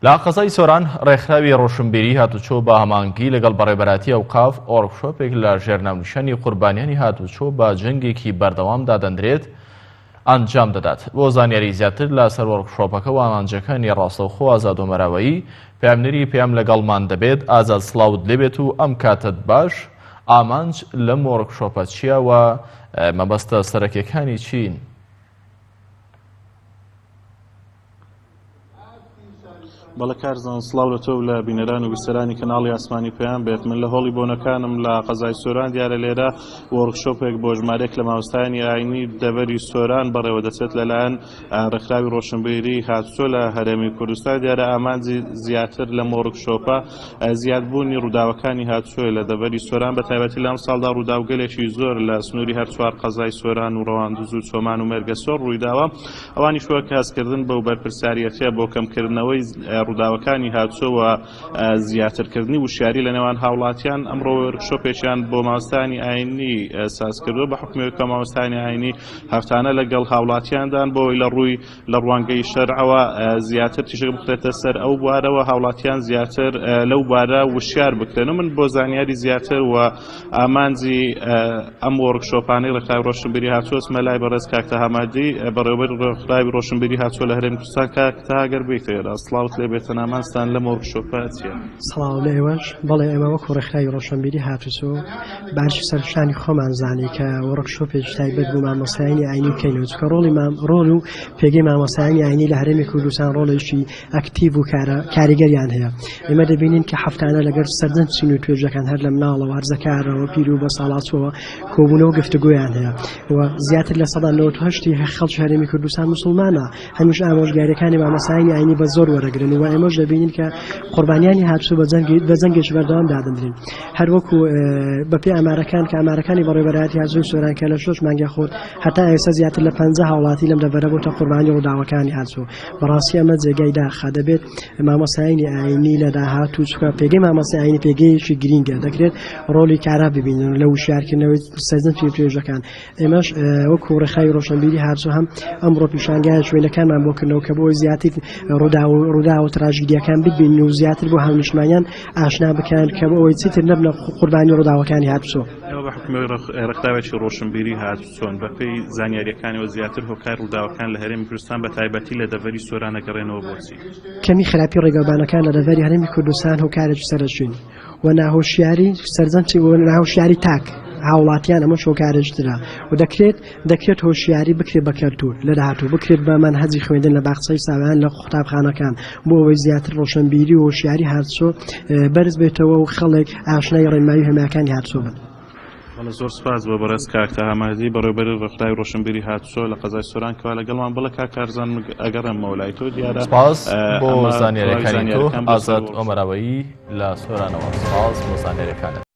لا قەزای سۆران ڕێکخراوی ڕۆشنبیری هاتوچۆ بە هەمانگی لەگەڵ بەڕێبەراتی ئەوقاف ئۆرکشۆپێک لە ژێرناونیشانی قوربانیانی هاتوچۆ بە جەنگێکی بەردەوام دادەنرێت ئەنجام دەدات. بۆ زانیاری زیاتر لەسەر وەرکشۆپەکە و ئامانجەکانی ڕاستەوخۆ ئازاد و مەراوایی پێامنەری پێم لەگەڵمان دەبێت ئازاد سڵاوت لێبێت و ئەم کاتت باش ئامانج لەم وەرکشۆپە چییە و مەبەستە سەرەکیەکانی چین؟ بەڵێ کارزان سڵاو لە تۆ لە بینەران و بیسەرانی کەناڵی ئاسمانی پێیان بێت. من لە هۆڵی بۆنەکانم لە قەزای سۆران دیارە لێرە وەرکشۆپێک بۆ ژمارەیەک لە مامۆستایانی ئاینی دەڤەری سۆران بەڕێوە دەچێت لەلایەن ڕێکخراوی ڕۆشنبیری هاتوچۆ لە هەرێمی کوردستان. دیارە ئامانجی زیاتر لەم وەرکشۆپە زیادبوونی ڕووداوەکانی هاتوچۆی لە دەڤەری سۆران بە تایبەتی لەم ساڵدا ڕووداوگەلێکی زۆر لە سنووری هەر چوار قەزای سۆران و ڕەواندز و چۆمان و مێرگەسۆر ڕوویداوە. ئەوانی شووە کە هەستکردن بەو بەرپرساریەتە بۆ کەمکردنەوەی ڕووداوەکانی هاتوچۆ و زیاترکردنی وشیاری لە نێوان هاوڵاتیان ئەمڕۆ وەرکشۆپێکیان بۆ مامۆستایانی ئاینی سازکردووە بە حکومەوەی مامۆستایانی ئاینی هەفتانە لەگەڵ هاوڵاتیاندان بۆی لە ڕوانگەی شەرعەوە زیاتر تیژەک بخرێتە سەر ئەو بوارەوە هاوڵاتیان زیاتر لەو بارە وشیار بکرێن. و من بۆ زانیاری زیاتر و ئامانجی ئەم وەرکشۆپانەی ڕێکخراوی ڕۆشنبیری هاتوچۆ سمەلای بەڕێز کاکتە هەمادی بەڕێوەبەری ڕێکخراوی ڕۆشنبیری هاتوچۆ لە هەرێمی کوردستان کاکتە ئەگەر بیتەوێرە سڵاوت لێبێت نامانستان لەم وەرکشۆپە چییە؟ سڵاو لە ئێوەش. بەڵێ ئێمە وەکو ڕێکخراوی ڕۆشنبیری هاتوچۆ باشی سەرشانی خۆمان زانی کە وەرکشۆپێکی تایبەت بوو مامۆستایانی ئاینی بکەینەوە چکە ڕۆڵ و پێگەی مامۆستایانی ئاینی لە هەرێمی کوردستان ڕۆڵێکی ئەکتیڤ و کاریگەریان هەیە. ئێمە دەبینین کە هەفتانە لەگەڵ سەردەنچین و توێژەکان هەر لە مناڵەوە هەرزەکارەوە پیر و بە ساڵاتچۆوە کۆبوونەوە گفتوگۆیان هەیە و زیاتر لە سەدا 98 خەڵکی هەرێمی کوردستان موسڵمانە هەمیش ئامۆژگاریەکانی مامۆستایانی ئاینی بە زۆر وەرەگرن و ئێمەش دەبینین کە قوربانیانی هاتوچۆ بە جەنگێکی بەردەوام دادەنرێن. هەر وەکو بەپێی ئامارەکان کە ئامارەکانی بەڕێوەبەراتی هاتوچۆی سۆران کە لە 6 مانگی خۆت هەتا ئێستا زیاتر لە 50 هاوڵاتی لەم دەڤەرە بۆتە قوربانی ڕووداوەکانی هاتوچۆ. بەڕاستی ئەمە جێگای داخە دەبێت مامۆستایانی ئاینی لە داهاتوو چکە پێگەی مامۆستای ئاینی پێگەیەکی گرینگە دەکرێت ڕۆڵی کارا ببینن لە وشارکردنەوەی سەردەنچی توێژەکان. ئێمەش وەکو ڕێکخراوی ڕۆشنبیری هاتوچۆ هەم ئەمڕۆ پیشانگای شوێنەکانمان بۆکردنەوە کە بۆی زیاتر ڕوودا و تراژیدیەکان ببین و زیاتر بۆ هاونیشتمانیان ئاشنا بکەن کە بۆ ئەوەی چیتر نەبنە قوربانی ڕووداوەکانی هاتوچۆ. ئێوە بە حکومەوەی ڕێکخراوێکی ڕۆشنبیری هاتوچۆن بەپێی زانیاریەکانیەوە زیاتر هۆکار ڕووداوەکان لە هەرێمی کوردستان بە تایبەتی لە دەڤەری سۆران ئەگەڕێنەوە بۆچی؟ کەمی خراپی ڕێگەبانەکان لە دەڤەری هەرێمی کوردستان هۆکارێکی سەرچوونی و ناهۆشیاری سەرجەنجی و ناهۆشیاری تاک هاوڵاتیان ئەمە شۆکارێکترا و دەکرێت هۆشیاری بکرێت بە کەلتور لە داهاتوو بکرێت بە مەنهەجی خوێندن لە باخچەی ساویان لە قوتابخانەکان بۆ ئەوەی زیاتر ڕۆشنبیری و هۆشیاری هاتوچۆ بەرز بێتەوە و خەڵک ئاشنای ڕێنمایی هەمایەکانی هاتوچۆ بن. زۆر سپاس بە بەڕێز کاکتە هەمادی بەڕێوەبەری ڕێکخراوی ڕۆشنبیری هاتوچۆ لە قەزای سۆران کەوا لەگەڵمان بڵێ کارزان ئەگەڕێمەوە لای تۆ دیارە. سپاس بۆ زانیاریەکانی تۆ ئازاد ئۆمەراوایی لە سۆرانەوە. سپاس بۆ زانیاریەکانت.